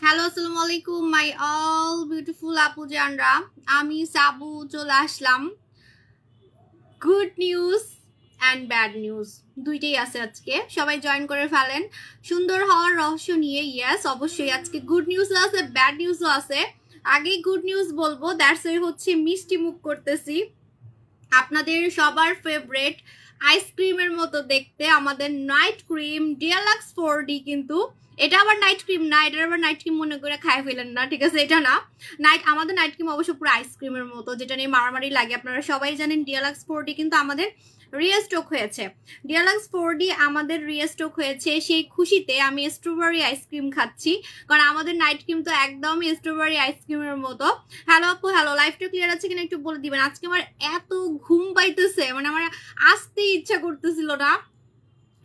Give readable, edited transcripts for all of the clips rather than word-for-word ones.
Hello আসসালামু আলাইকুম my all beautiful আপু জানরা, আমি সাবু চলে আসলাম। Good news and bad news দুইটাই আছে আজকে, সবাই জয়েন করে ফেলেন। সুন্দর হওয়ার রহস্য নিয়ে ইয়েস অবশ্যই আজকে গুড নিউজও আছে ব্যাড নিউজও আছে। আগেই গুড নিউজ বলবো, দ্যাটস ওয়াই হচ্ছে মিষ্টি মুখ করতেছি। আপনাদের সবার ফেভারিট আইসক্রিমের মতো দেখতে আমাদের নাইট ক্রিম ডিয়ালাক্স 4D, কিন্তু এটা আবার নাইট ক্রিম না, এটা আবার নাইট ক্রিম মনে করে খাই ফেলেন না, ঠিক আছে? এটা না আমাদের নাইট ক্রিম অবশ্য পুরো আইসক্রিমের মতো, যেটা নিয়ে মারামারি লাগে। আপনারা সবাই জানেন ডিয়ালাক্স 4D কিন্তু আমাদের রিস্টক হয়েছে। ডিয়ালাক্স 4D আমাদের রিস্টক হয়েছে, সেই খুশিতে আমি স্ট্রবেরি আইসক্রিম খাচ্ছি, কারণ আমাদের নাইট ক্রিম তো একদমই স্ট্রবেরি আইসক্রিমের মতো। হ্যালো আপু, হ্যালো, লাইফটা ক্লিয়ার আছে কিনা একটু বলে দিবেন। আজকে আমার এত ঘুম পাইতেছে, মানে আমার আসতে ইচ্ছা করতেছিল না।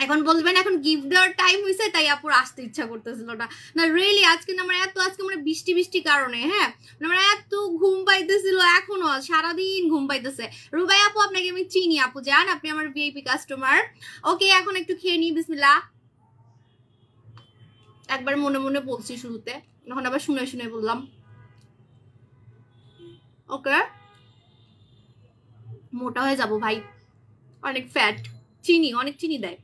এখন বলবেন এখন গিফট দেওয়ার টাইম হয়েছে তাই আপুর আসতে ইচ্ছা করতেছিল না, না রিয়েলি আজকে না আমার আজকে মানে বৃষ্টি কারণে, হ্যাঁ আমার এত ঘুম পাইতেছিল, এখনো সারাদিন ঘুম পাইতেছে। রুবাই আপু আপনাকে আমি চিনি আপু, জান আপনি আমার ভিআইপি কাস্টমার। ওকে এখন একটু খেয়ে নিই, বিসমিল্লাহ। একবার মনে মনে বলছি শুরুতে, এখন আবার শুনে শুনে বললাম। ওকে মোটা হয়ে যাব ভাই, অনেক ফ্যাট, অনেক চিনি দেয়।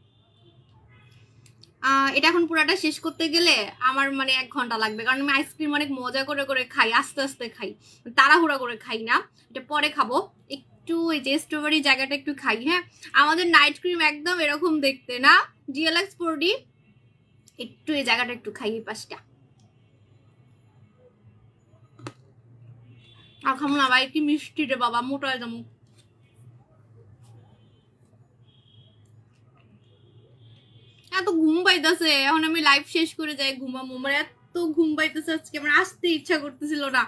এটা এখন পুরাটা শেষ করতে গেলে আমার মানে 1 ঘন্টা লাগবে, কারণ আমি আইসক্রিম অনেক মজা করে করে খাই, আস্তে আস্তে খাই, তাড়াহুড়া করে খাই না। এটা পরে খাবো, একটু এই যে স্ট্রবেরি জায়গাটা একটু খাই। হ্যাঁ আমাদের নাইট ক্রিম একদম এরকম দেখতে না, ডিএলএক্স 4D, একটু এই জায়গাটা একটু খাই, এই পাশটা। আর খাবো না ভাই, কি মিষ্টি রে বাবা, মোটা হয়ে যাবো। এত ঘুম পাইতেছে, এখন আমি লাইভ শেষ করে যাই ঘুমাবো, আমার এত ঘুম পাইতেছে আজকে, আমার আসতে ইচ্ছা করতেছিল না।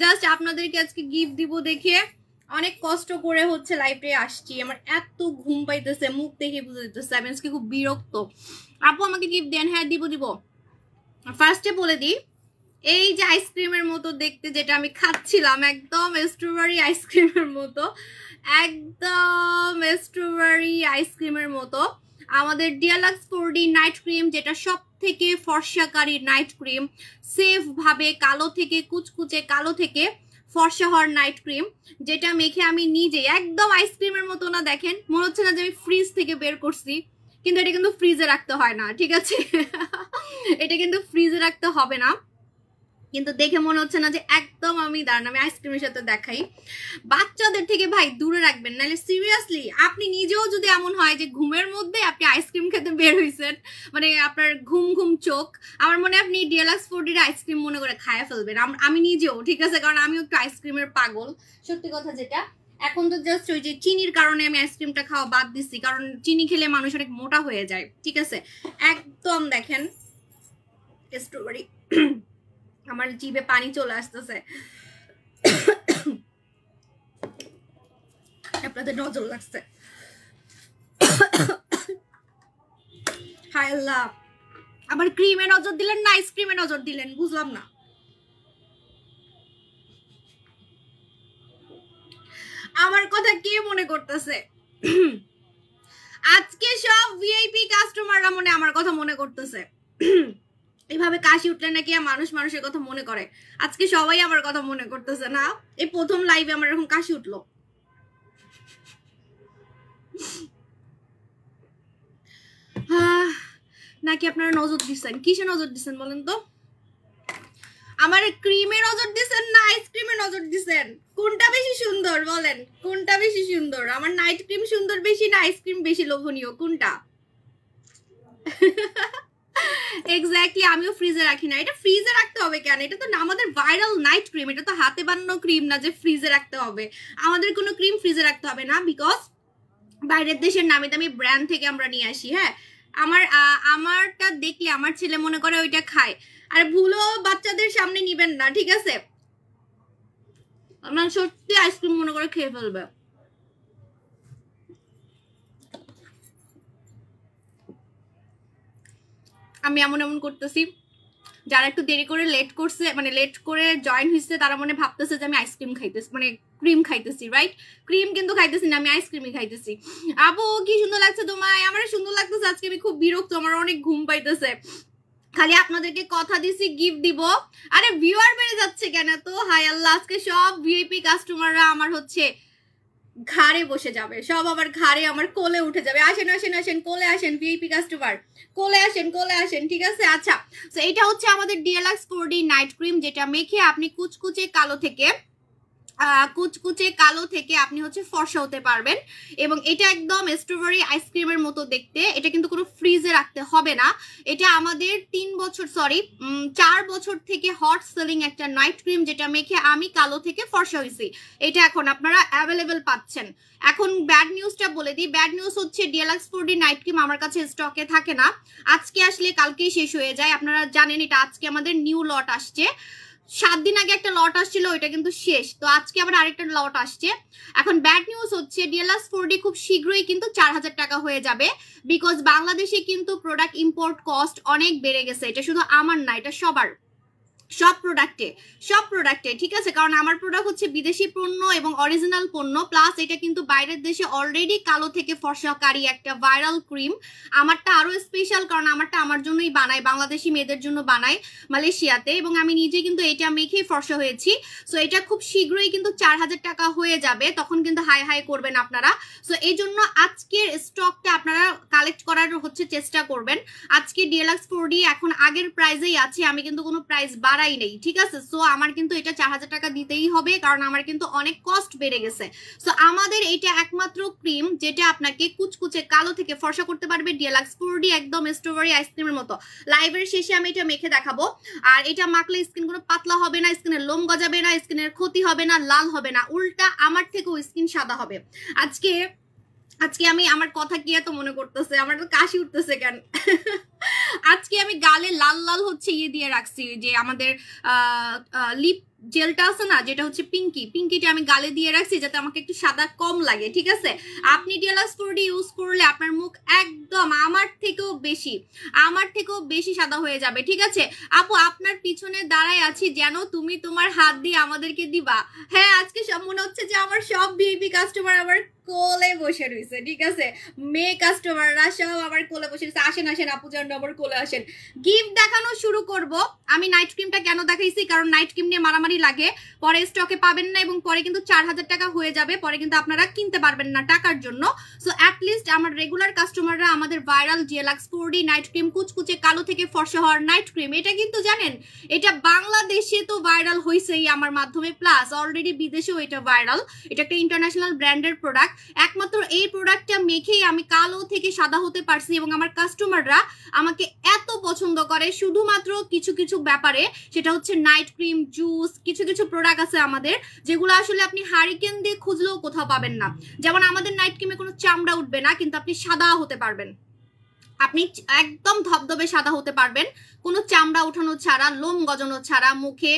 জাস্ট আপনাদেরকে আজকে গিফট দিব দেখে অনেক কষ্ট করে হচ্ছে লাইভে আসছি, আমার এত ঘুম পাইতেছে, মুখ দেখে বুঝে দিতেছে আমি আজকে খুব বিরক্ত। আপু আমাকে গিফট দেন। হ্যাঁ দিব। ফার্স্টে বলে দিই, এই যে আইসক্রিমের মতো দেখতে যেটা আমি খাচ্ছিলাম, একদম স্ট্রবেরি আইসক্রিমের মতো, একদম স্ট্রবেরি আইসক্রিমের মতো আমাদের ডিয়ালাক্স 4D নাইট ক্রিম, যেটা সব থেকে ফর্সাকারী নাইট ক্রিম, সেফ ভাবে কালো থেকে কুচকুচে কালো থেকে ফর্সা হওয়ার নাইট ক্রিম, যেটা মেখে আমি নিজে একদম আইসক্রিমের মতো না, দেখেন মনে হচ্ছে না যে আমি ফ্রিজ থেকে বের করছি, কিন্তু এটা কিন্তু ফ্রিজে রাখতে হয় না, ঠিক আছে? এটা কিন্তু ফ্রিজে রাখতে হবে না, কিন্তু দেখে মনে হচ্ছে না যে একদম আমি দাঁড়ান আমি আইসক্রিমের সাথে দেখাই। বাচ্চাদের থেকে ভাই দূরে রাখবেন, নাহলে সিরিয়াসলি আপনি নিজেও যদি এমন হয় যে ঘুমের মধ্যে আপনি আইসক্রিম খেতে বের হয়েছেন, মানে আপনার ঘুম চোখ, আমার মনে হয় আপনি ডিএলএক্স 4D আইসক্রিম মনে করে খায়া ফেলবেন। আমি নিজেও, ঠিক আছে, কারণ আমিও একটু আইসক্রিমের পাগল, সত্যি কথা যেটা। এখন তো জাস্ট ওই যে চিনির কারণে আমি আইসক্রিমটা খাওয়া বাদ দিচ্ছি, কারণ চিনি খেলে মানুষ অনেক মোটা হয়ে যায়, ঠিক আছে? একদম দেখেন স্ট্রবেরি, আমার জিভে পানি চলে আসতেছে, আপনাদের নজর লাগছে। হায় আল্লাহ, আবার ক্রিমে নজর দিলেন না আইসক্রিমে নজর দিলেন, বুঝলাম না। আমার কথা কে মনে করতেছে? আজকে সব ভিআইপি কাস্টমাররা মনে আমার কথা মনে করতেছে। এভাবে কাশি উঠলে নাকি মানুষের কথা মনে করে, আজকে সবাই আমার কথা মনে করতেছে না। এই প্রথম লাইভে আমার এরকম কাশি উঠলো। নাকি আপনারা নজর দিচ্ছেন? কিসে নজর দিচ্ছেন বলেন তো? আমার ক্রিমে নজর দিচ্ছেন না আইসক্রিমে নজর দিচ্ছেন? কোনটা বেশি সুন্দর বলেন, কোনটা বেশি সুন্দর? আমার নাইট ক্রিম সুন্দর বেশি না আইসক্রিম বেশি লোভনীয়, কোনটা? এক্স্যাক্টলি, আমিও ফ্রিজে রাখি না। এটা ফ্রিজে রাখতে হবে কেন? এটা তো আমাদের ভাইরাল নাইট ক্রিম, এটা তো হাতে বানানো ক্রিম না যে ফ্রিজে রাখতে হবে। আমাদের কোনো ক্রিম ফ্রিজে রাখতে হবে না, বিকজ বাইরের দেশের নামি দামি ব্র্যান্ড থেকে আমরা নিয়ে আসি। হ্যাঁ আমারটা দেখলে আমার ছেলে মনে করে ওইটা খায়, আর ভুলও বাচ্চাদের সামনে নিবেন না, ঠিক আছে? আমার সত্যি আইসক্রিম মনে করে খেয়ে ফেলবে। আমি এমন করতেছি, যারা একটু দেরি করে লেট করছে, মানে লেট করে জয়েন হয়েছে, তারা মনে ভাবতেছে যে আমি আইসক্রিম খাইতেছি, মানে ক্রিম খাইতেছি, রাইট? ক্রিম কিন্তু খাইতেছি না, আমি আইসক্রিমই খাইতেছি। আপু কি সুন্দর লাগছে তোমায়? আমার সুন্দর লাগতেছে আজকে, আমি খুব বিরক্ত, আমার অনেক ঘুম পাইতেছে। খালি আপনাদেরকে কথা দিছি গিফট দিব। আরে ভিউয়ার বেড়ে যাচ্ছে কেন তো? হাই আল্লাহ, আজকে সব ভিআইপি কাস্টমাররা আমার হচ্ছে ঘাড়ে বসে যাবে, সব আবার ঘাড়ে আমার কোলে উঠে যাবে। আসেন আসেন আসেন, কোলে আসেন ভিআইপি কাস্টমার, কোলে আসেন কোলে আসেন, ঠিক আছে? আচ্ছা, তো এটা হচ্ছে আমাদের ডিএলএক্স 4D নাইট ক্রিম, যেটা মেখে আপনি কুচকুচে কালো থেকে আপনি হচ্ছে ফর্সা হতে পারবেন। এবং এটা একদম স্ট্রবেরি আইসক্রিমের মতো দেখতে। এটা কিন্তু কোনো ফ্রিজে রাখতে হবে না। এটা আমাদের 4 বছর থেকে হট সেলিং একটা নাইট ক্রিম, যেটা মেখে আমি কালো থেকে ফর্সা হয়েছি। এটা এখন আপনারা অ্যাভেলেবেল পাচ্ছেন। এখন ব্যাড নিউজটা বলে দিই। ব্যাড নিউজ হচ্ছে ডিএলএক্স 4D নাইট ক্রিম আমার কাছে স্টকে থাকে না। আজকে আসলে কালকেই শেষ হয়ে যায়। আপনারা জানেন এটা আজকে আমাদের নিউ লট আসছে। 7 দিন আগে একটা লট আসছিল, ওইটা কিন্তু শেষ। তো আজকে আবার আরেকটা লট আসছে। এখন ব্যাড নিউজ হচ্ছে ডিএলএক্স 4D খুব শীঘ্রই কিন্তু 4000 টাকা হয়ে যাবে, বিকজ বাংলাদেশে কিন্তু প্রোডাক্ট ইম্পোর্ট কস্ট অনেক বেড়ে গেছে। এটা শুধু আমার না, এটা সবার, সব প্রোডাক্টে, ঠিক আছে? কারণ আমার প্রোডাক্ট হচ্ছে বিদেশি পণ্য এবং অরিজিনাল পণ্য, প্লাস এটা কিন্তু বাইরের দেশে অলরেডি কালো থেকে ফর্সাকারী একটা ভাইরাল ক্রিম। আমারটা আরো স্পেশাল, কারণ আমারটা আমার জন্যই বানাই, বাংলাদেশি মেয়েদের জন্য বানাই মালয়েশিয়াতে, এবং আমি নিজে কিন্তু এটা মেখেই ফর্সা হয়েছি। সো এটা খুব শীঘ্রই কিন্তু 4000 টাকা হয়ে যাবে, তখন কিন্তু হাই হাই করবেন আপনারা। সো এই জন্য আজকের স্টকটা আপনারা কালেক্ট করার হচ্ছে চেষ্টা করবেন। আজকে ডিএলএক্স 4D এখন আগের প্রাইসেই আছে, আমি কিন্তু কোনো প্রাইস বাড়াই নেই, ঠিক আছে? সো আমার কিন্তু এটা 4000 টাকা দিতেই হবে, কারণ আমার কিন্তু অনেক কস্ট বেড়ে গেছে। সো আমাদের এটা একমাত্র ক্রিম যেটা আপনাকে কুচকুচে কালো থেকে ফর্সা করতে পারবে, ডিএলএক্স 4D একদম স্ট্রবেরি আইসক্রিমের মতো। লাইভের শেষে আমি এটা মেখে দেখাবো। আর এটা মাখলে স্কিন কোনো পাতলা হবে না, স্কিনের লোম গজাবে না, স্কিনের ক্ষতি হবে না, লাল হবে না, উল্টা আমার থেকেও স্কিন সাদা হবে। আজকে আমি, আমার কথা কি এত মনে করতেছে, আমার তো কাশি উঠতেছে কেন? আজকে আমি গালে লাল লাল হচ্ছে ইয়ে দিয়ে রাখছি, যে আমাদের লিপ জেলটা আছে না, যেটা হচ্ছে পিঙ্কিটা আমি গালে দিয়ে রাখছি, যাতে আমাকে একটু সাদা কম লাগে, ঠিক আছে? আপনি ডিএলএক্স 4D ইউজ করলে আপনার মুখ একদম আমার থেকেও বেশি সাদা হয়ে যাবে, ঠিক আছে? আপু আপনার পিছনে দাঁড়ায় আছি যেন তুমি তোমার হাত দিয়ে আমাদেরকে দিবা। হ্যাঁ, আজকে সব মনে হচ্ছে যে আমার সব ভিআইপি কাস্টমার আমার কোলে বসে রয়েছে, ঠিক আছে? মেয়ে কাস্টমাররা সব আমার কোলে বসে রয়েছে। আসেন আসেন আপু জান, আমার কোলে আসেন। গিফট দেখানো শুরু করব। আমি নাইট ক্রিমটা কেন দেখাইছি, কারণ নাইট ক্রিম নিয়ে মারামারি লাগে, পরে স্টকে পাবেন না, এবং পরে কিন্তু 4000 টাকা হয়ে যাবে, পরে কিন্তু আপনারা কিনতে পারবেন না টাকার জন্য। সো অ্যাটলিস্ট আমার রেগুলার কাস্টমাররা আমাদের viral DLX 4D night cream, কুচকুচে কালো থেকে ফর্সা হওয়ার নাইট ক্রিম, এটা কিন্তু জানেন এটা বাংলাদেশে তো ভাইরাল হয়েছেই আমার মাধ্যমে, প্লাস অলরেডি বিদেশেও এটা ভাইরাল। এটা একটা ইন্টারন্যাশনাল ব্র্যান্ডের প্রোডাক্ট। একমাত্র এই প্রোডাক্টটা মেখেই আমি কালো থেকে সাদা হতে পারছি, এবং আমার কাস্টমাররা আমাকে এত পছন্দ করে শুধুমাত্র কিছু কিছু ব্যাপারে। সেটা হচ্ছে নাইট ক্রিম, জুস, কিছু কিছু প্রোডাক্ট আছে আমাদের যেগুলো আসলে আপনি হারিকেন দিয়ে খুঁজলেও কোথাও পাবেন না। যেমন আমাদের নাইট ক্রিমে কোনো চামড়া উঠবে না, কিন্তু আপনি সাদা হতে পারবেন, আপনি একদম ধবধবে সাদা হতে পারবেন, কোনো চামড়া উঠানো ছাড়া, লোম গজানো ছাড়া, মুখে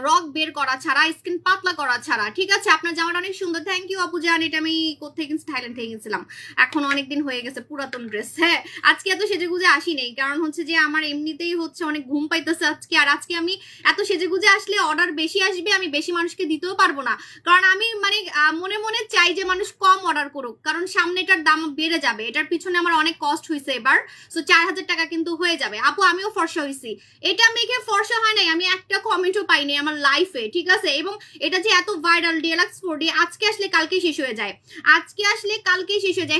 রক বের করা ছাড়া, স্কিন পাতলা করা ছাড়া, ঠিক আছে? আপনার জামাটা অনেক সুন্দর, থ্যাংক ইউ আপু জান। এটা আমি কোথায় কিনছি? থাইল্যান্ড থেকে কিনছিলাম, এখন অনেকদিন হয়ে গেছে, পুরাতন ড্রেস। হ্যাঁ, আজকে এত সেজেগুজে আসি নেই, কারণ হচ্ছে যে আমার এমনিতেই হচ্ছে অনেক ঘুম পাইতেছে আজকে। আর আজকে আমি এত সেজেগুজে আসলে অর্ডার বেশি আসবে, আমি বেশি মানুষকে দিতেও পারবো না, কারণ আমি মানে মনে মনে চাই যে মানুষ কম অর্ডার করুক, কারণ সামনে এটার দাম বেড়ে যাবে। এটার পিছনে আমার অনেক কস্ট হয়েছে এবার। সো 4000 টাকা কিন্তু হয়ে যাবে। আপু আমিও ফর্সা হয়েছি, এটা মেখে ফর্সা হয় নাই, আমি একটা কমেন্টও পাইনি আমার লাইফে, ঠিক আছে? এবং এটা যে এত ভাইরাল ডিএলএক্স 4D, আজকে আসলে কালকে শেষ হয়ে যায়,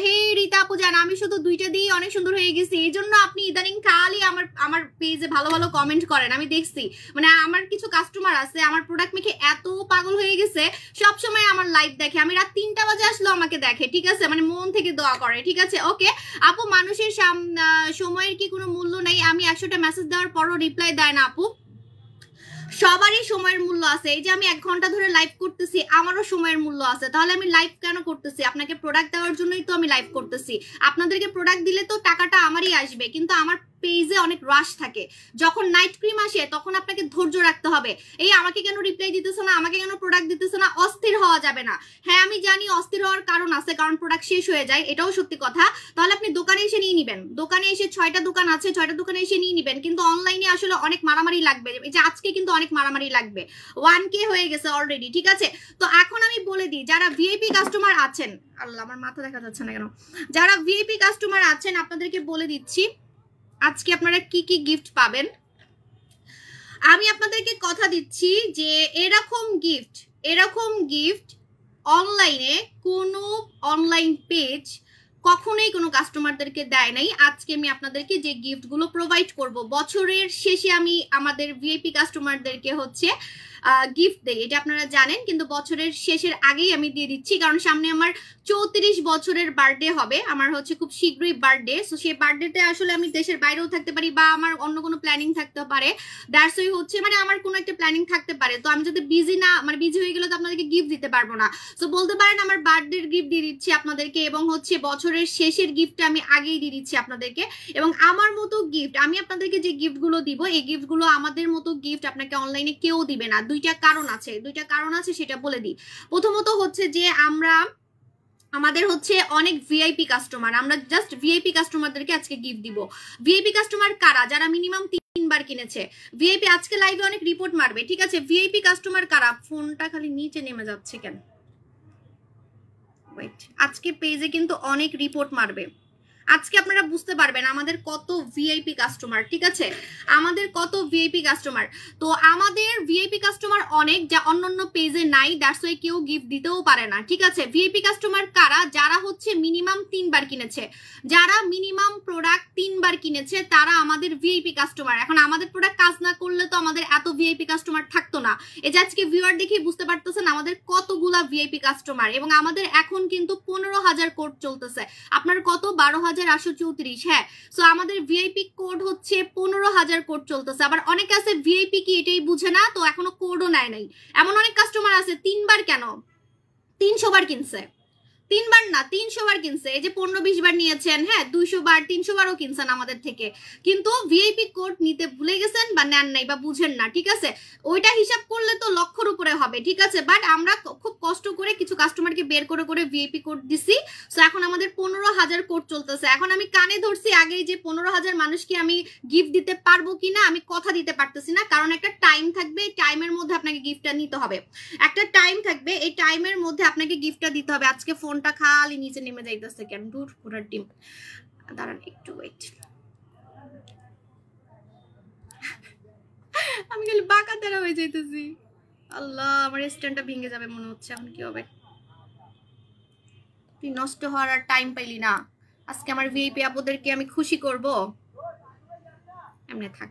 হে রীতা আপু জান, আমি শুধু 2টা দিয়ে অনেক সুন্দর হয়ে গেছি। এই জন্য আপনি ইদানিং খালি আমার পেজে ভালো ভালো কমেন্ট করেন, আমি দেখছি। মানে আমার কিছু কাস্টমার আছে আমার প্রোডাক্ট মেখে এত পাগল হয়ে গেছে, সবসময় আমার লাইভ দেখে, আমি রাত 3টা বাজে আসলেও আমাকে দেখে, ঠিক আছে? মানে মন থেকে দোয়া করে, ঠিক আছে? ওকে আপু, মানুষের সময়ের কি কোনো মূল্য নেই? আমি 100টা মেসেজ দেওয়ার পরও রিপ্লাই দেয় না আপু। সবারই সময়ের মূল্য আছে। এই যে আমি 1 ঘন্টা ধরে লাইভ করতেছি, আমারও সময়ের মূল্য আছে। তাহলে আমি লাইভ কেন করতেছি? আপনাকে প্রোডাক্ট দেওয়ার জন্যই তো আমি লাইভ করতেছি। আপনাদেরকে প্রোডাক্ট দিলে তো টাকাটা আমারই আসবে, কিন্তু আমার পেজে অনেক রাশ থাকে। যখন নাইট ক্রিম আসে তখন আপনাকে ধৈর্য রাখতে হবে। এই আমাকে কেন রিপ্লাই দিতেছে না, আমাকে কেন প্রোডাক্ট দিতেছে না, অস্থির হওয়া যাবে না। হ্যাঁ আমি জানি অস্থির হওয়ার কারণ আছে, কারণ প্রোডাক্ট শেষ হয়ে যায়, এটাও সত্যি কথা। তাহলে আপনি দোকানে এসে নিয়ে নিবেন, দোকানে এসে 6টা দোকান আছে, 6টা দোকানে এসে নিয়ে নিবেন। কিন্তু অনলাইনে আসলে অনেক মারামারি লাগবে, এই যে আজকে কিন্তু অনেক মারামারি লাগবে। 1K হয়ে গেছে অলরেডি, ঠিক আছে? তো এখন আমি বলে দিই, যারা ভিআইপি কাস্টমার আছেন, আল্লাহ আমার মাথা দেখা যাচ্ছে না কেন, যারা ভিআইপি কাস্টমার আছেন আপনাদেরকে বলে দিচ্ছি, আজকে আপনারা কি কি গিফট পাবেন আমি আপনাদেরকে কথা দিচ্ছি যে এরকম গিফট অনলাইনে কোনো অনলাইন পেজ কখনোই কোনো কাস্টমারদেরকে দেয় নাই। আজকে আমি আপনাদেরকে যে গিফটগুলো প্রোভাইড করব, বছরের শেষে আমি আমাদের ভিআইপি কাস্টমারদেরকে হচ্ছে গিফট দেই, এটা আপনারা জানেন, কিন্তু বছরের শেষের আগেই আমি দিয়ে দিচ্ছি, কারণ সামনে আমার 34 বছরের বার্থডে হবে, আমার হচ্ছে খুব শীঘ্রই বার্থডে। সো সেই বার্থডেতে আসলে আমি দেশের বাইরেও থাকতে পারি বা আমার অন্য কোনো প্ল্যানিং থাকতে পারে, দ্যাটস ওয়াই হচ্ছে মানে আমার কোনো একটা প্ল্যানিং থাকতে পারে। তো আমি যদি বিজি হয়ে গেলে তো আপনাদেরকে গিফট দিতে পারবো না। সো বলতে পারেন আমার বার্থডের গিফট দিয়ে দিচ্ছি আপনাদেরকে, এবং হচ্ছে বছরের শেষের গিফট আমি আগেই দিয়ে দিচ্ছি আপনাদেরকে। এবং আমার মতো গিফট আমি আপনাদেরকে যে গিফটগুলো দিব, এই গিফটগুলো আমাদের মতো গিফট আপনাকে অনলাইনে কেউ দিবে না। দুইটা কারণ আছে সেটা বলে দিই। প্রথমত হচ্ছে যে আমাদের হচ্ছে অনেক ভিআইপি কাস্টমার, আমরা জাস্ট ভিআইপি কাস্টমারদেরকে আজকে গিফট দিব। ভিআইপি কাস্টমার কারা? যারা মিনিমাম 3 বার কিনেছে। ভিআইপি আজকে লাইভে অনেক রিপোর্ট মারবে, ঠিক আছে? ভিআইপি কাস্টমার কারা? ফোনটা খালি নিচে নেমে যাচ্ছে কেন? ওয়েট, আজকে পেজে কিন্তু অনেক রিপোর্ট মারবে। আজকে আপনারা বুঝতে পারবেন আমাদের কত ভিআইপি কাস্টমার, ঠিক আছে? আমাদের কত ভিআইপি কাস্টমার। তো আমাদের ভিআইপি কাস্টমার অনেক, যা অন্যান্য পেজে নাই, দ্যাটস ওয়াই কেউ গিফট দিতেও পারে না, ঠিক আছে? ভিআইপি কাস্টমার কারা? যারা হচ্ছে মিনিমাম 3 বার কিনেছে, যারা মিনিমাম প্রোডাক্ট 3 বার কিনেছে, তারা আমাদের ভিআইপি কাস্টমার। এখন আমাদের প্রোডাক্ট কাজ না করলে তো আমাদের এত ভিআইপি কাস্টমার থাকতো না। এই যে আজকে ভিউয়ার দেখে বুঝতে পারতেছেন আমাদের কতগুলা ভিআইপি কাস্টমার, এবং আমাদের এখন কিন্তু 15,000 কোড চলতেছে। আপনার কত? 12,834। হ্যাঁ, সো আমাদের ভিআইপি কোড হচ্ছে 15,000 কোড চলতেছে। আবার অনেকে আছে ভিআইপি কি এটাই বুঝে না, তো এখনো কোডও নেয় নাই। এমন অনেক কাস্টমার আছে 3 বার কেন, 300 বার কিনছে, 3 বার না 300 বার কিনছে। এই যে 15-20 বার নিয়েছেন, হ্যাঁ 200 বার 300 বারও কিনছেন আমাদের থেকে, কিন্তু ভিআইপি কোড নিতে ভুলে গেছেন বা নেন নাই বা বুঝেন না, ঠিক আছে? ওইটা হিসাব করলে তো লক্ষর উপরে হবে, ঠিক আছে? বাট আমরা খুব কষ্ট করে কিছু কাস্টমারকে বের করে করে ভিআইপি কোড দিছি। সো এখন আমাদের 15,000 কোড চলতেছে। এখন আমি কানে ধরছি আগেই যে 15,000 মানুষকে আমি গিফট দিতে পারবো কিনা, আমি কথা দিতে পারতেছি না, কারণ একটা টাইম থাকবে, এই টাইমের মধ্যে আপনাকে গিফটটা নিতে হবে। একটা টাইম থাকবে, এই টাইমের মধ্যে আপনাকে গিফটটা দিতে হবে। আজকে ফোনটা খালি নিচে নেমে যাইতেছে কেন? দূর পুরো টিম, দাঁড়ান একটু ওয়েট। আমি খালি বাঁকা তেরা হয়ে যাইতেছি। আল্লাহ, আমার স্ট্যান্ডটা ভেঙে যাবে মনে হচ্ছে। এখন কি হবে? তুই নষ্ট হওয়ার আর টাইম পাইলি না। আজকে আমার ভিআইপি আপুদেরকে আমি খুশি করব, এমনি থাক।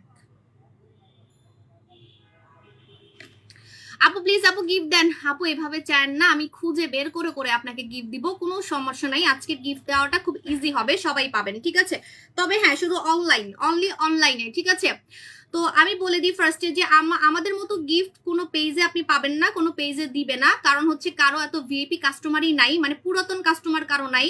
আপু প্লিজ, আপু গিফট দেন। আপু এভাবে চান না, আমি খুঁজে বের করে করে আপনাকে গিফট দিব, কোনো সমস্যা নাই। আজকে গিফট দেওয়াটা খুব ইজি হবে, সবাই পাবেন, ঠিক আছে? তবে হ্যাঁ, শুধু অনলি অনলাইনে, ঠিক আছে? তো আমি বলে দিই ফার্স্টে যে আমাদের মতো গিফট কোনো পেজে আপনি পাবেন না, কোনো পেজে দিবে না, কারণ হচ্ছে কারো এত ভিআইপি কাস্টমারই নাই, মানে পুরাতন কাস্টমার কারো নাই।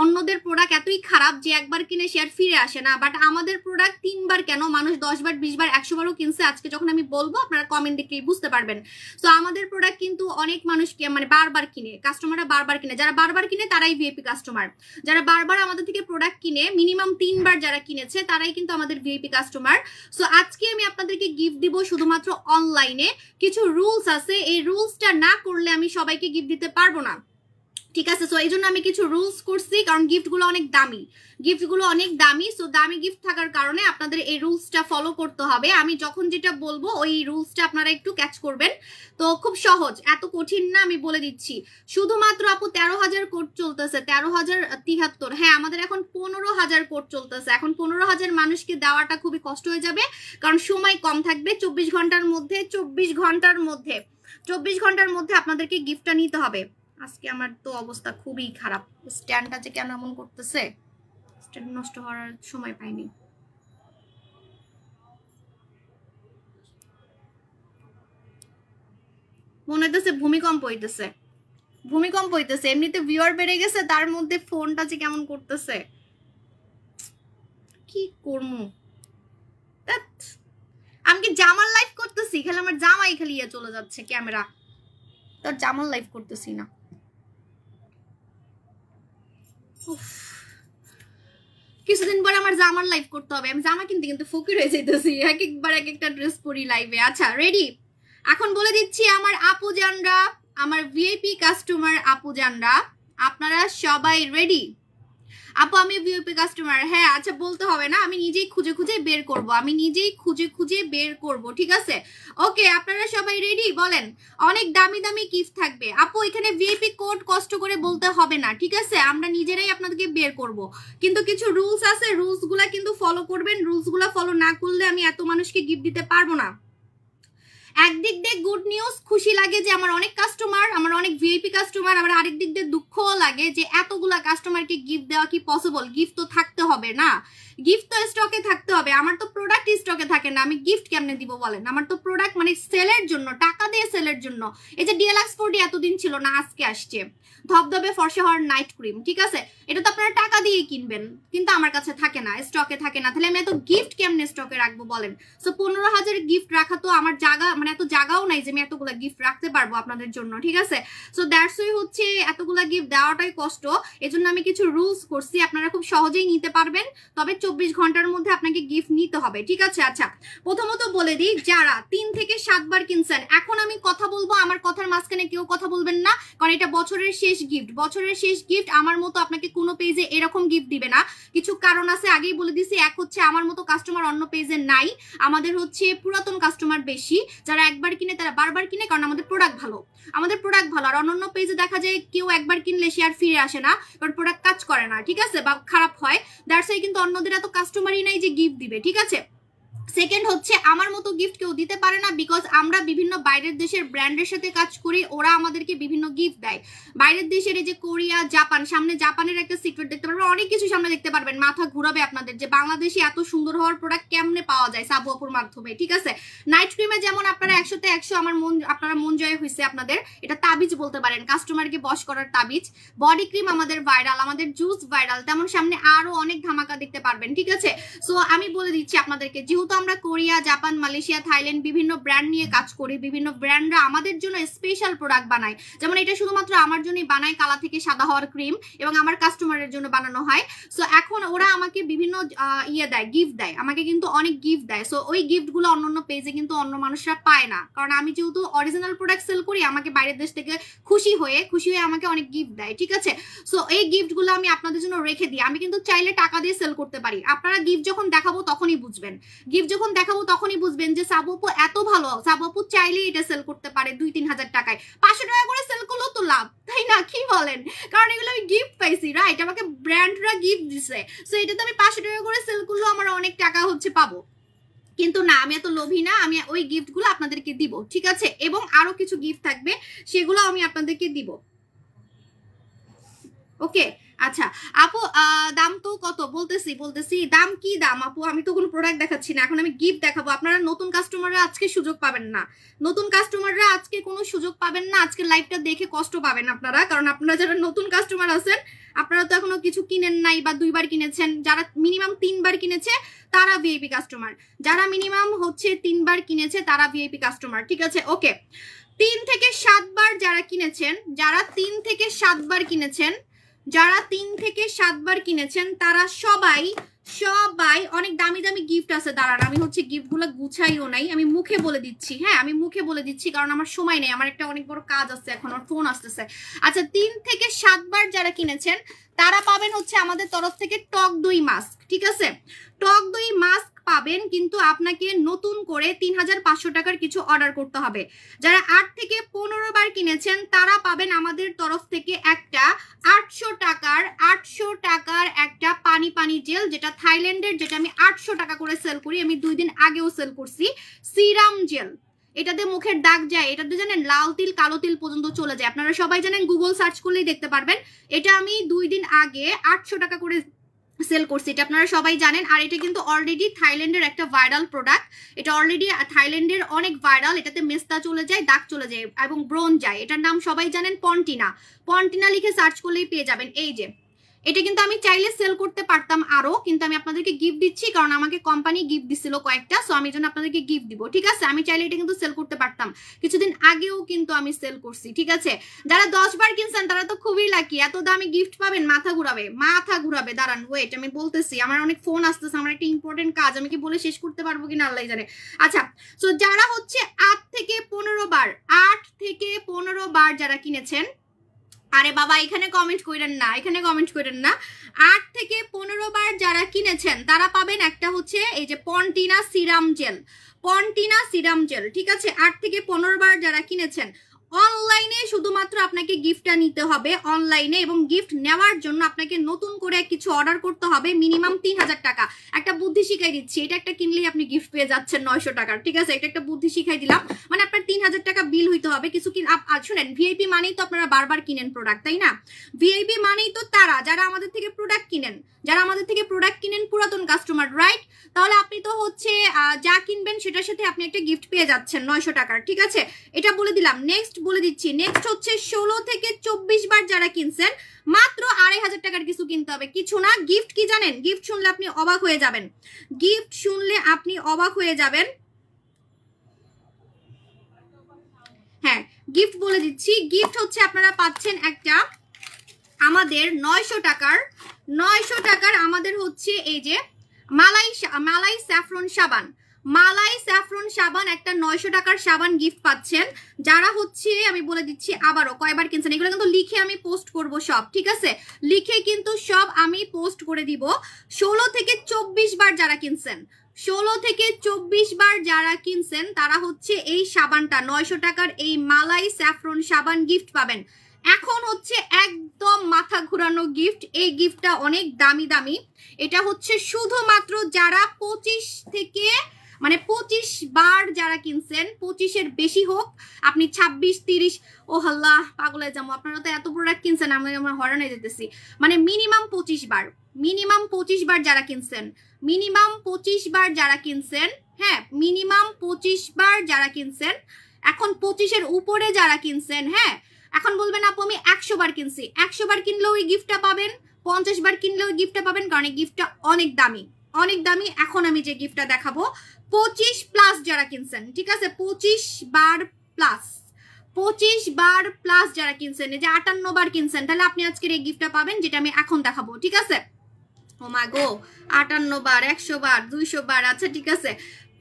অন্যদের প্রোডাক্ট এতই খারাপ যে একবার কিনে সে আর ফিরে আসে না, বাট আমাদের প্রোডাক্ট 3 বার কেন, মানুষ 10 বার 20 বার 100 বারও কিনছে। আজকে যখন আমি বলবো আপনারা কমেন্ট দেখলেই বুঝতে পারবেন। তো আমাদের প্রোডাক্ট কিন্তু অনেক মানুষকে মানে বারবার কিনে, কাস্টমাররা বারবার কিনে, যারা বারবার কিনে তারাই ভিআইপি কাস্টমার। যারা বারবার আমাদের থেকে প্রোডাক্ট কিনে মিনিমাম 3 বার যারা কিনেছে তারাই কিন্তু আমাদের ভিআইপি কাস্টমার। সো আজকে আমি আপনাদেরকে গিফট দিব শুধুমাত্র অনলাইনে। কিছু রুলস আছে, এই রুলসটা না করলে আমি সবাইকে গিফট দিতে পারবো না, ঠিক আছে? সো এই জন্য আমি কিছু রুলস করছি, কারণ গিফটগুলো অনেক দামি, সো দামি গিফট থাকার কারণে আপনাদের এই রুলসটা ফলো করতে হবে। আমি যখন যেটা বলবো ওই রুলসটা আপনারা একটু ক্যাচ করবেন। তো খুব সহজ, এত কঠিন না, আমি বলে দিচ্ছি। শুধুমাত্র আপু 13,000 কোড চলতেছে, 13,073। হ্যাঁ, আমাদের এখন 15,000 কোড চলতেছে। এখন 15,000 মানুষকে দেওয়াটা খুবই কষ্ট হয়ে যাবে, কারণ সময় কম থাকবে। 24 ঘন্টার মধ্যে আপনাদেরকে গিফটটা নিতে হবে। আজকে আমার তো অবস্থা খুবই খারাপ, স্ট্যান্ডটা যে কেন এমন করতেছে, স্ট্যান্ড নষ্ট হওয়ার সময় পাইনি। মনে হইতেছে ভূমিকম্প হইতেছে। এমনিতে ভিউয়ার বেড়ে গেছে, তার মধ্যে ফোনটা যে কেমন করতেছে, কি করবো? আমি কি জামার লাইভ করতেছি? খালি আমার জামাই খালি চলে যাচ্ছে ক্যামেরা, তার জামার লাইভ করতেছি না। কিছুদিন পর আমার জামার লাইভ করতে হবে। আমি জামা কিনতে কিন্তু ফকির হয়ে যাইতেছি, এক একবার এক একটা ড্রেস পরি লাইভে। আচ্ছা রেডি? এখন বলে দিচ্ছি আমার আপু জানরা, আমার ভিআইপি কাস্টমার আপু জানরা, আপনারা সবাই রেডি? আপু আমি ভিআইপি কাস্টমার। হ্যাঁ আচ্ছা বলতে হবে না, আমি নিজেই খুঁজে খুঁজে বের করব, আমি নিজেই খুঁজে খুঁজে বের করব, ঠিক আছে? ওকে আপনারা সবাই রেডি? বলেন। অনেক দামি দামি গিফট থাকবে আপু, এখানে ভিআইপি কোড কষ্ট করে বলতে হবে না, ঠিক আছে? আমরা নিজেরাই আপনাদেরকে বের করব, কিন্তু কিছু রুলস আছে, রুলস গুলা কিন্তু ফলো করবেন। রুলস গুলা ফলো না করলে আমি এত মানুষকে গিফট দিতে পারবো না। একদিক দিয়ে গুড নিউজ, খুশি লাগে যে আমার অনেক কাস্টমার, আমার অনেক ভিআইপি কাস্টমার, আবার আরেক দিক দিয়ে দুঃখও লাগে যে এতগুলা কাস্টমারকে গিফট দেওয়া কি পসিবল? গিফট তো থাকতে হবে না, গিফট তো স্টকে থাকতে হবে। আমার তো প্রোডাক্ট স্টকে থাকে না, আমি গিফট কেমনে দিব বলেন? আমার তো প্রোডাক্ট মানে সেলের জন্য, টাকা দিয়ে সেলের জন্য। এই যে ডিএলএক্স 40 এতদিন ছিল না, আজকে আসছে ধবধবে ফর্সা হওয়ার নাইট ক্রিম, ঠিক আছে? এটা তো আপনারা টাকা দিয়ে কিনবেন, কিন্তু আমার কাছে থাকে না, স্টকে থাকে না। তাহলে আমি এত গিফট কেমনে স্টকে রাখবো বলেন? সো 15,000 গিফট রাখা তো আমার জায়গা মানে এত জায়গাও নাই যে আমি এতগুলা গিফট রাখতে পারবো আপনাদের জন্য, ঠিক আছে? সো দ্যাটস ওয়াই হচ্ছে এতগুলা গিফট দেওয়াটাই কষ্ট। এজন্য আমি কিছু রুলস করছি, আপনারা খুব সহজেই নিতে পারবেন, তবে 24 ঘন্টার মধ্যে আপনাকে গিফট নিতে হবে, ঠিক আছে? আচ্ছা প্রথমত বলে দিই, যারা 3 থেকে 7 বার কিনছেন, এখন আমি কথা বলবো, আমার কথার মাঝখানে কেউ কথা বলবেন না, কারণ এটা বছরের শেষ গিফট। বছরের শেষ গিফট আমার মতো আপনাকে কোনো পেজে এরকম গিফট দিবে না, কিছু কারণ আছে, আগেই বলে দিছি। এক হচ্ছে আমার মতো কাস্টমার অন্য পেজে নাই, আমাদের হচ্ছে পুরাতন কাস্টমার বেশি, যারা একবার কিনে তারা বারবার কিনে, কারণ আমাদের প্রোডাক্ট ভালো, আমাদের প্রোডাক্ট ভালো। আর অন্য পেজে দেখা যায় কেউ একবার কিনলে সে আর ফিরে আসে না, কারণ প্রোডাক্ট কাজ করে না, ঠিক আছে, বা খারাপ হয়। দ্যাটস ওয়াই কিন্তু অন্যদের এত কাস্টমারই নাই যে গিফট দিবে, ঠিক আছে? সেকেন্ড হচ্ছে আমার মতো গিফট কেউ দিতে পারে না, বিকজ আমরা বিভিন্ন বাইরের দেশের ব্র্যান্ডের সাথে কাজ করি, ওরা আমাদেরকে বিভিন্ন গিফট দেয়। বাইরের দেশের এই যে কোরিয়া, জাপান, সামনে জাপানের একটা সিক্রেট দেখতে পারবেন, অনেক কিছু সামনে দেখতে পারবেন, মাথা ঘুরাবে আপনাদের যে বাংলাদেশে এত সুন্দর হওয়ার প্রোডাক্ট কেমনে পাওয়া যায় সাবু আপুর মাধ্যমে, ঠিক আছে? নাইট ক্রিমে যেমন আপনারা 100তে 100 আমার মন, আপনারা মন জয় হয়েছে আপনাদের, এটা তাবিজ বলতে পারেন, কাস্টমারকে বশ করার তাবিজ। বডি ক্রিম আমাদের ভাইরাল, আমাদের জুস ভাইরাল, তেমন সামনে আরো অনেক ধামাকা দেখতে পারবেন, ঠিক আছে? সো আমি বলে দিচ্ছি আপনাদেরকে, যেহেতু আমরা কোরিয়া, জাপান, মালয়েশিয়া, থাইল্যান্ড বিভিন্ন ব্র্যান্ড নিয়ে কাজ করি, বিভিন্ন ব্র্যান্ডরা আমাদের জন্য স্পেশাল প্রোডাক্ট বানায়। যেমন এটা শুধুমাত্র আমার জন্যই বানায়, কালা থেকে সাদা হওয়ার ক্রিম, এবং আমার কাস্টমারের জন্য বানানো হয়। সো এখন ওরা আমাকে বিভিন্ন ইয়ে দেয়, গিফট দেয়, আমাকে কিন্তু অনেক গিফট দেয়। সো ওই গিফটগুলো অন্য পেজে কিন্তু অন্য মানুষরা পায় না, কারণ আমি যেহেতু অরিজিনাল প্রোডাক্ট সেল করি, আমাকে বাইরের দেশ থেকে খুশি হয়ে আমাকে অনেক গিফট দেয়, ঠিক আছে? সো এই গিফটগুলো আমি আপনাদের জন্য রেখে দিই। আমি কিন্তু চাইলে টাকা দিয়ে সেল করতে পারি, আপনারা গিফট যখন দেখাবো তখনই বুঝবেন, গিফট যখন দেখাবো তখনই বুঝবেন যে সাবু আপু এত ভালো, সাবু আপু চাইলেই এটা সেল করতে পারে 2-3 হাজার টাকায়, 500 টাকা করে সেল করলেও তো লাভ, তাই না? কি বলেন? কারণ এগুলো আমি গিফট পাইছি, রাইট? আমাকে ব্র্যান্ডরা গিফট দিছে, সো এটা তো আমি 500 টাকা করে সেল করলেও আমার অনেক টাকা হচ্ছে পাবো। কিন্তু না, আমি এত লোভী না, আমি ওই গিফটগুলো আপনাদেরকে দিব, ঠিক আছে? এবং আরো কিছু গিফট থাকবে, সেগুলো আমি আপনাদেরকে দিব, ওকে? আচ্ছা আপু দাম তো কত? বলতেছি দাম কি দাম আপু? আমি তো কোনো প্রোডাক্ট দেখাচ্ছি না, এখন আমি গিফট দেখাবো। আপনারা নতুন কাস্টমাররা আজকে সুযোগ পাবেন না, নতুন কাস্টমাররা আজকে কোনো সুযোগ পাবেন না, আজকে লাইভটা দেখে কষ্ট পাবেন আপনারা, কারণ আপনারা যারা নতুন কাস্টমার আছেন আপনারা তো এখনো কিছু কিনেন নাই, বা 2 বার কিনেছেন। যারা মিনিমাম 3 বার কিনেছে তারা ভিআইপি কাস্টমার, যারা মিনিমাম হচ্ছে 3 বার কিনেছে তারা ভিআইপি কাস্টমার, ঠিক আছে? ওকে 3 থেকে 7 বার যারা কিনেছেন, যারা 3 থেকে 7 বার কিনেছেন, যারা 3 থেকে 7 বার কিনেছেন তারা সবাই অনেক দামি দামি গিফট আছে। দাঁড়ান, আমি হচ্ছে গিফটগুলো গুছাইও নাই, আমি মুখে বলে দিচ্ছি। হ্যাঁ আমি মুখে বলে দিচ্ছি, কারণ আমার সময় নেই, আমার একটা অনেক বড় কাজ আছে, এখন আমার ফোন আসতেছে। আচ্ছা 3 থেকে 7 বার যারা কিনেছেন তারা পাবেন হচ্ছে আমাদের তরফ থেকে টক দই মাস্ক, ঠিক আছে? টক দই মাস্ক পাবেন, কিন্তু আপনাকে নতুন করে 3500 টাকার কিছু অর্ডার করতে হবে। যারা 8 থেকে 15 বার কিনেছেন তারা পাবেন আমাদের তরফ থেকে একটা 800 টাকার একটা পানি জেল, যেটা থাইল্যান্ডের, যেটা আমি 800 টাকা করে সেল করি, আমি 2 দিন আগেও সেল করছি। সিরাম জেল, এটাতে মুখের দাগ যায়, এটাতে জানেন লাল তিল কালো তিল পর্যন্ত চলে যায়, আপনারা সবাই জানেন, গুগল সার্চ করলেই দেখতে পারবেন। এটা আমি 2 দিন আগে 800 টাকা করে সেল করছি, এটা আপনারা সবাই জানেন। আর এটা কিন্তু অলরেডি থাইল্যান্ডের একটা ভাইরাল প্রোডাক্ট, এটা অলরেডি থাইল্যান্ডের অনেক ভাইরাল, এটাতে মেস্তা চলে যায়, দাগ চলে যায় এবং ব্রণ যায়। এটার নাম সবাই জানেন পন্টিনা লিখে সার্চ করলেই পেয়ে যাবেন। এই যে এটা কিন্তু আমি চাইলে সেল করতে পারতাম আরো, কিন্তু আমি আপনাদেরকে গিফট দিচ্ছি, কারণ আমাকে কোম্পানি গিফট দিছিল কয়েকটা, সো আমি জন্য আপনাদেরকে গিফট দিব, ঠিক আছে? আমি চাইলে এটা কিন্তু সেল করতে পারতাম, কিছুদিন আগেও কিন্তু আমি সেল করছি, ঠিক আছে? যারা 10 বার কিনছেন তারা তো খুবই লাকি, এত দামি গিফট পাবেন, মাথা ঘুরাবে। দাঁড়ান ওয়েট, আমি বলতেছি, আমার অনেক ফোন আসতেছে, আমার একটা ইম্পর্টেন্ট কাজ, আমি কি বলে শেষ করতে পারবো কিনা আল্লাহ জানে। আচ্ছা সো যারা হচ্ছে 8 থেকে 15 বার যারা কিনেছেন, আরে বাবা এখানে কমেন্ট করেন না, এখানে কমেন্ট করেন না। 8 থেকে 15 বার যারা কিনেছেন তারা পাবেন একটা হচ্ছে এই যে পন্টিনা সিরাম জেল, পন্টিনা সিরাম জেল, ঠিক আছে? 8 থেকে 15 বার যারা কিনেছেন, অনলাইনে শুধুমাত্র আপনাকে গিফটটা নিতে হবে অনলাইনে, এবং গিফট নেওয়ার জন্য আপনাকে নতুন করে কিছু অর্ডার করতে হবে মিনিমাম 3000 টাকা। একটা বুদ্ধি শিখাই দিচ্ছি, এটা একটা কিনলেই আপনি গিফট পেয়ে যাচ্ছেন 900 টাকার, ঠিক আছে? এটা একটা বুদ্ধি শিখাই দিলাম, মানে আপনার 3000 টাকা বিল হইতে হবে কিছু। শুনেন, ভিআইপি মানেই তো আপনারা বারবার কিনেন প্রোডাক্ট, তাই না? ভিআইপি মানেই তো তারা যারা আমাদের থেকে প্রোডাক্ট কিনেন, যারা আমাদের থেকে প্রোডাক্ট কিনেন পুরাতন কাস্টমার, রাইট? তাহলে আপনি তো হচ্ছে যা কিনবেন সেটার সাথে আপনি একটা গিফট পেয়ে যাচ্ছেন 900 টাকার, ঠিক আছে? এটা বলে দিলাম। নেক্সট বলে দিচ্ছি, নেক্সট হচ্ছে 16 থেকে 24 বার যারা কিনছেন মাত্র 2500 টাকার কিছু কিনতে হবে, কিছু না। গিফট কি জানেন? গিফট শুনলে আপনি অবাক হয়ে যাবেন, গিফট শুনলে আপনি অবাক হয়ে যাবেন। হ্যাঁ, গিফট বলে দিচ্ছি। গিফট হচ্ছে আপনারা পাচ্ছেন একটা আমাদের 900 টাকার আমাদের হচ্ছে এই যে মালাই স্যাফরন সাবান, মালাই স্যাফরন সাবান, একটা 900 টাকার সাবান গিফট পাচ্ছেন। যারা হচ্ছে আমি বলে দিচ্ছি আবারও কয়বার কিনছেন, এগুলো কিন্তু লিখে আমি পোস্ট করব সব, ঠিক আছে? লিখে কিন্তু সব আমি পোস্ট করে দিব। 16 থেকে 24 বার যারা কিনছেন, 16 থেকে 24 বার যারা কিনছেন তারা হচ্ছে এই সাবানটা 900 টাকার এই মালাই স্যাফরন সাবান গিফট পাবেন। এখন হচ্ছে একদম মাথা ঘুরানো গিফট, এই গিফটটা অনেক দামি দামি। এটা হচ্ছে শুধুমাত্র যারা 25 থেকে 25 বার যারা কিনছেন, 25-এর বেশি হোক, আপনি 26, 30, ও আল্লাহ পাগলে যাবো, আপনারা তো এত প্রোডাক্ট কিনছেন আমরা হয়রান হয়ে যেতেছি। মানে মিনিমাম 25 বার, মিনিমাম 25 বার যারা কিনছেন, মিনিমাম 25 বার যারা কিনছেন, হ্যাঁ মিনিমাম 25 বার যারা কিনছেন। এখন 25-এর উপরে যারা কিনছেন, হ্যাঁ এখন বলবেন আপু আমি 100 বার কিনছি, 100 বার কিনলেও ওই গিফটটা পাবেন, 50 বার কিনলেও ওই গিফটটা পাবেন, কারণ এই গিফটটা অনেক দামি, অনেক দামি। এখন আমি যে গিফটটা দেখাবো 25 প্লাস যারা কিনছেন, ঠিক আছে? 25 বার প্লাস, 25 বার প্লাস যারা কিনছেন, এই যে 58 বার কিনছেন, তাহলে আপনি আজকের এই গিফটটা পাবেন যেটা আমি এখন দেখাবো, ঠিক আছে? ও মা গো, 58 বার, 100 বার, 200 বার, আচ্ছা ঠিক আছে।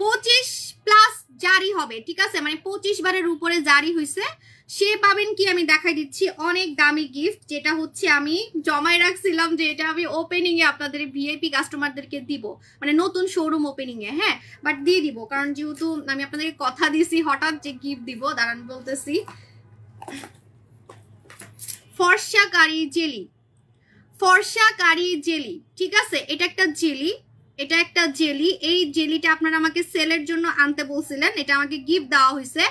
25 প্লাস জারি হবে, ঠিক আছে? মানে 25 বারের উপরে জারি হয়েছে সে পাবেন কি আমি দেখাই দিচ্ছি, অনেক দামি গিফট, যেটা হচ্ছে আমি জমায় রাখছিলাম যে এটা আমি ওপেনিং এ আপনাদের ভিআইপি কাস্টমারদেরকে দিব, মানে নতুন শোরুম ওপেনিং এ, হ্যাঁ বাট দিয়ে দিব, কারণ যেহেতু আমি আপনাদেরকে কথা দিছি হঠাৎ যে গিফট দিব, দাঁড়ান বলতেছি। ফর্সা কারি জেলি, ফর্সা কারি জেলি, ঠিক আছে? এটা একটা জেলি, এটা একটা জেলি। এই জেলিটা আপনারা আমাকে সেলের জন্য আনতে বলছিলেন, এটা আমাকে গিফট দেওয়া হয়েছে।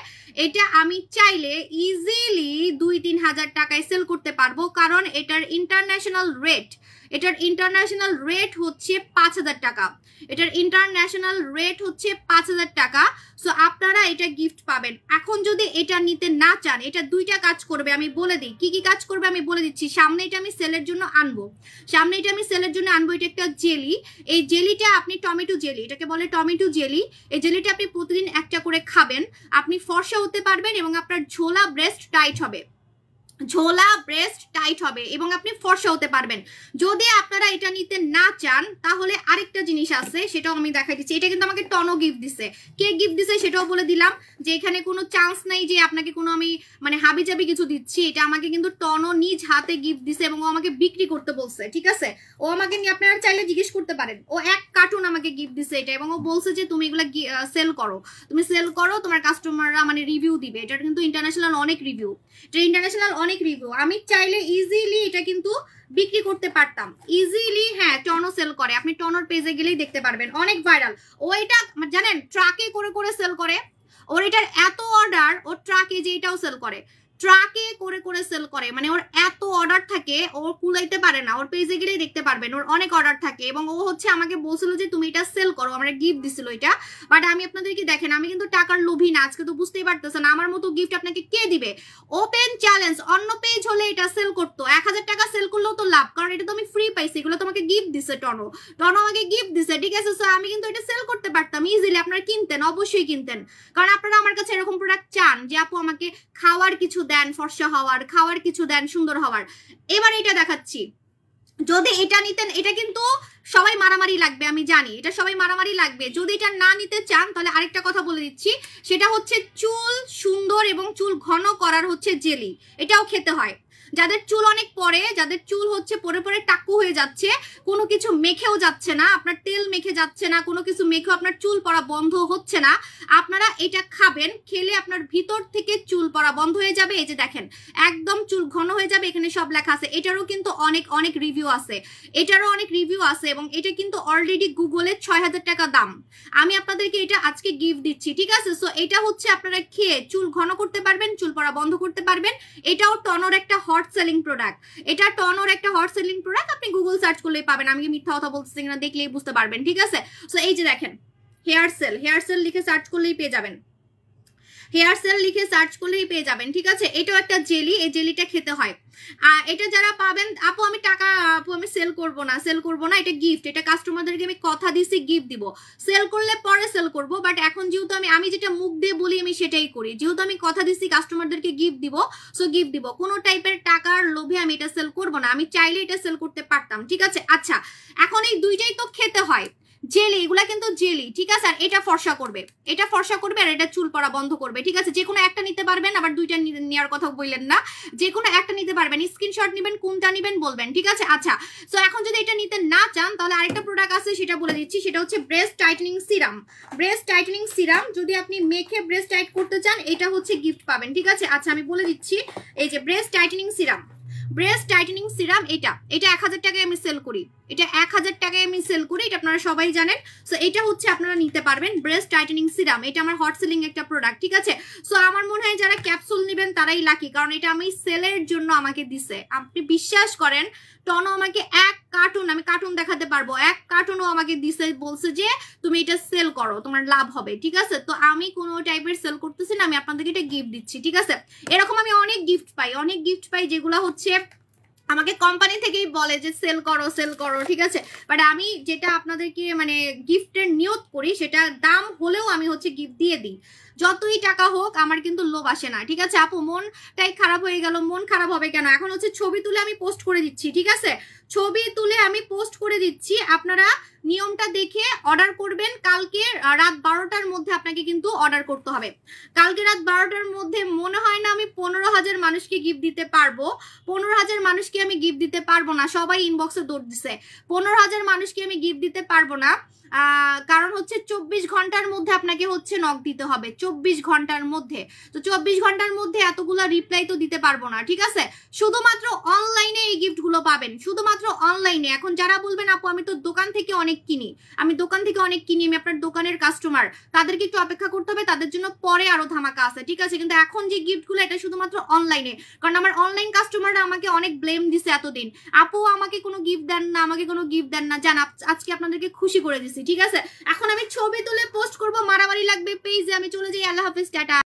এটা আমি চাইলে ইজিলি 2-3 হাজার টাকায় সেল করতে পারবো, কারণ এটার ইন্টারন্যাশনাল রেট, এটার ইন্টারন্যাশনাল রেট হচ্ছে 5000 টাকা, এটার ইন্টারন্যাশনাল রেট হচ্ছে 5000 টাকা। সো আপনারা এটা গিফট পাবেন। এখন যদি এটা নিতে না চান, এটা দুইটা কাজ করবে, আমি বলে দিই কি কি কাজ করবে আমি বলে দিচ্ছি। সামনে এটা আমি সেলের জন্য আনবো, সামনে এটা আমি সেলের জন্য আনবো। এটা একটা জেলি, এই জেলিটা আপনি টমেটো জেলি, এটাকে বলে টমেটো জেলি। এই জেলিটা আপনি প্রতিদিন একটা করে খাবেন, আপনি ফর্সা হতে পারবেন এবং আপনার ঝোলা ব্রেস্ট টাইট হবে, ঝোলা ব্রেস্ট টাইট হবে এবং আপনি ফর্সা হতে পারবেন। যদি আপনারা এটা নিতে না চান তাহলে আরেকটা জিনিস আছে, সেটাও আমি দেখাই দিচ্ছি। এটা কিন্তু আমাকে টনো গিফট দিছে, কে গিফট দিছে সেটাও বলে দিলাম, যে এখানে কোনো চান্স নাই যে আপনাকে কোনো আমি মানে হাবি জাবি কিছু দিচ্ছি। এটা আমাকে কিন্তু টনো নিজ হাতে গিফট দিছে এবং ও আমাকে বিক্রি করতে বলছে, ঠিক আছে? ও আমাকে আপনারা চাইলে জিজ্ঞেস করতে পারেন, ও 1 কার্টুন আমাকে গিফট দিছে এটা, এবং ও বলছে যে তুমি এগুলা সেল করো, তুমি সেল করো, তোমার কাস্টমাররা মানে রিভিউ দিবে। এটা কিন্তু ইন্টারন্যাশনাল অনেক রিভিউ, এটা ইন্টারন্যাশনাল অনেক রিভিউ। আমি চাইলে ইজিলি এটা কিন্তু বিক্রি করতে পারতাম ইজিলি। হ্যাঁ টনো সেল করে, আপনি টনোর পেজে গেলেই দেখতে পারবেন, অনেক ভাইরাল। ও এটা জানেন ট্রাকে করে করে সেল করে, ওর এটার এত অর্ডার, ওর ট্রাকে যে এটাও সেল করে, ট্রাকে করে করে সেল করে, মানে ওর এত অর্ডার থাকে ও কুলাইতে পারে না। ওর পেজে গেলেই দেখতে পারবেন ওর অনেক অর্ডার থাকে, এবং ও হচ্ছে আমাকে বলছিল যে তুমি এটা সেল করো, আমরা গিফট দিছিল এটা। বাট আমি আপনাদেরকে দেখেন, আমি কিন্তু টাকার লোভী না, আজকে তো বুঝতেই পারতেছেন আমার মতো গিফট আপনাকে কে দিবে। ওপেন চ্যালেঞ্জ, অন্য পেজ হলে এটা সেল করতো 1000 টাকা সেল করলেও তো লাভ, কারণ এটা তো আমি ফ্রি পাইছি, এগুলো তোমাকে গিফট দিছে টনো, টনো আমাকে গিফট দিছে, ঠিক আছে? সো আমি কিন্তু এটা সেল করতে পারতাম ইজিলি, আপনারা কিনতেন, অবশ্যই কিনতেন, কারণ আপনারা আমার কাছে এরকম প্রোডাক্ট চান যে আপু আমাকে খাওয়ার কিছু দেন, ফর্সা হওয়ার, খাওয়ার কিছু দেন, সুন্দর হওয়ার। এবার এটা দেখাচ্ছি, যদি এটা নিতেন, এটা কিন্তু সবাই মারামারি লাগবে, আমি জানি এটা সবাই মারামারি লাগবে। যদি এটা না নিতে চান তাহলে আরেকটা কথা বলে দিচ্ছি, সেটা হচ্ছে চুল সুন্দর এবং চুল ঘন করার হচ্ছে জেলি, এটাও খেতে হয়। যাদের চুল অনেক পড়ে, যাদের চুল হচ্ছে পরে পরে টাকু হয়ে যাচ্ছে, কোনো কিছু মেখেও যাচ্ছে না, আপনার তেল মেখে যাচ্ছে না, কোনো কিছু মেখেও আপনার চুল পড়া বন্ধ হচ্ছে না, আপনারা এটা খাবেন, খেলে আপনার ভিতর থেকে চুল পড়া বন্ধ হয়ে যাবে। এই যে দেখেন একদম চুল ঘন হয়ে যাবে, এখানে সব লেখা আছে। এটারও কিন্তু অনেক অনেক রিভিউ আছে, এটারও অনেক রিভিউ আছে, এবং এটা কিন্তু অলরেডি গুগলে 6000 টাকা দাম। আমি আপনাদেরকে এটা আজকে গিফট দিচ্ছি, ঠিক আছে? সো এটা হচ্ছে আপনারা খেয়ে চুল ঘন করতে পারবেন, চুল পড়া বন্ধ করতে পারবেন। এটাও টনর একটা হট সেলিং প্রোডাক্ট, এটা টনর একটা হট সেলিং প্রোডাক্ট। আপনি গুগল সার্চ করলেই পাবেন, আমি মিথ্যা কথা বলতেছি কিনা দেখলেই বুঝতে পারবেন, ঠিক আছে? সো এই যে দেখেন হেয়ার সেল লিখে সার্চ করলেই পেয়ে যাবেন, হেয়ার সেল লিখে সার্চ করলেই পেয়ে যাবেন, ঠিক আছে? এটাও একটা জেলি, এই জেলিটা খেতে হয়। এটা যারা পাবেন, আপু আমি সেল করব না, এটা গিফট, এটা কাস্টমারদেরকে আমি কথা দিছি গিফট দিব, সেল করলে পরে সেল করব, বাট এখন যেহেতু আমি যেটা মুখ দিয়ে বলি আমি সেটাই করি, যেহেতু আমি কথা দিছি কাস্টমারদেরকে গিফট দিব, সো গিফট দিব। কোনো টাইপের টাকার লোভে আমি এটা সেল করব না, আমি চাইলে এটা সেল করতে পারতাম, ঠিক আছে? আচ্ছা, এখন এই দুইটাই তো খেতে হয়, জেলি, এগুলা কিন্তু জেলি, ঠিক আছে? আর এটা ফর্সা করবে, এটা ফর্সা করবে, আর এটা চুল পড়া বন্ধ করবে, ঠিক আছে? যে কোনো একটা নিতে পারবেন, আবার দুইটা নেওয়ার কথা বললেন না, যে কোনো একটা নিতে পারবেন, স্ক্রিনশট নেবেন, কোনটা নেবেন বলবেন, ঠিক আছে? আচ্ছা, সো এখন যদি এটা নিতে না চান তাহলে আরেকটা প্রোডাক্ট আছে, সেটা বলে দিচ্ছি, সেটা হচ্ছে breast tightening serum. Breast tightening serum যদি আপনি মেখে ব্রেস্ট টাইট করতে চান, এটা হচ্ছে গিফট পাবেন, ঠিক আছে? আচ্ছা, আমি বলে দিচ্ছি, এই যে breast tightening serum, breast tightening serum, এটা 1000 টাকায় আমি সেল করি, এটা 1000 টাকায় আমি সেল করি, এটা আপনারা সবাই জানেন। সো এটা হচ্ছে আপনারা নিতে পারবেন ব্রেস্ট টাইটেনিং সিরাম, এটা আমার হট সেলিং একটা প্রোডাক্ট, ঠিক আছে? সো আমার মনে হয় যারা ক্যাপসুল নেবেন তারাই লাকি, কারণ এটা আমি সেলের জন্য আমাকে দিছে। আপনি বিশ্বাস করেন, টনো আমাকে এক কার্টুন, আমি কার্টুন দেখাতে পারবো, এক কার্টুনও আমাকে দিছে, বলছে যে তুমি এটা সেল করো, তোমার লাভ হবে, ঠিক আছে? তো আমি কোনো টাইপের সেল করতেছি না, আমি আপনাদেরকে এটা গিফট দিচ্ছি, ঠিক আছে? এরকম আমি অনেক গিফট পাই, যেগুলো হচ্ছে আমাকে কোম্পানি থেকেই বলে যে সেল করো, ঠিক আছে? বাট আমি যেটা আপনাদেরকে মানে গিফটের নিয়ত করি, সেটা দাম হলেও আমি হচ্ছে গিফট দিয়ে দিই, যতই টাকা হোক, আমার কিন্তু লোভ আসে না, ঠিক আছে? আপু মনটাই খারাপ হয়ে গেল, মন খারাপ হবে কেন? এখন হচ্ছে ছবি তুলে আমি পোস্ট করে দিচ্ছি, ঠিক আছে? ছবি তুলে আমি পোস্ট করে দিচ্ছি, আপনারা নিয়মটা দেখে অর্ডার করবেন। কালকে রাত 12টার মধ্যে আপনাকে কিন্তু অর্ডার করতে হবে, কালকে রাত 12টার মধ্যে। মনে হয় না আমি 15,000 মানুষকে গিফট দিতে পারবো, 15,000 মানুষকে আমি গিফট দিতে পারবো না, সবাই ইনবক্সে দৌড় দিছে, 15,000 মানুষকে আমি গিফট দিতে পারবো না, কারণ হচ্ছে 24 ঘন্টার মধ্যে আপনাকে হচ্ছে নক দিতে হবে, 24 ঘন্টার মধ্যে। তো 24 ঘন্টার মধ্যে এতগুলা রিপ্লাই তো দিতে পারবো না, ঠিক আছে? শুধুমাত্র অনলাইনে এই গিফট গুলো পাবেন, শুধুমাত্র অনলাইনে। এখন যারা বলবেন আপু আমি তো দোকান থেকে অনেক কিনি, আমি আপনার দোকানের কাস্টমার, তাদেরকে একটু অপেক্ষা করতে হবে, তাদের জন্য পরে আরো ধামাকা আছে, ঠিক আছে? কিন্তু এখন যে গিফট গুলো, এটা শুধুমাত্র অনলাইনে, কারণ আমার অনলাইন কাস্টমাররা আমাকে অনেক ব্লেম দিছে এতদিন, আপু আমাকে কোনো গিফট দেন না, জান আজকে আপনাদেরকে খুশি করে দিছি, ঠিক আছে? এখন আমি ছবি তুলে পোস্ট করব, মারামারি লাগবে পেজে, আমি চলে যাই, আল্লাহ হাফেজ, টাটা।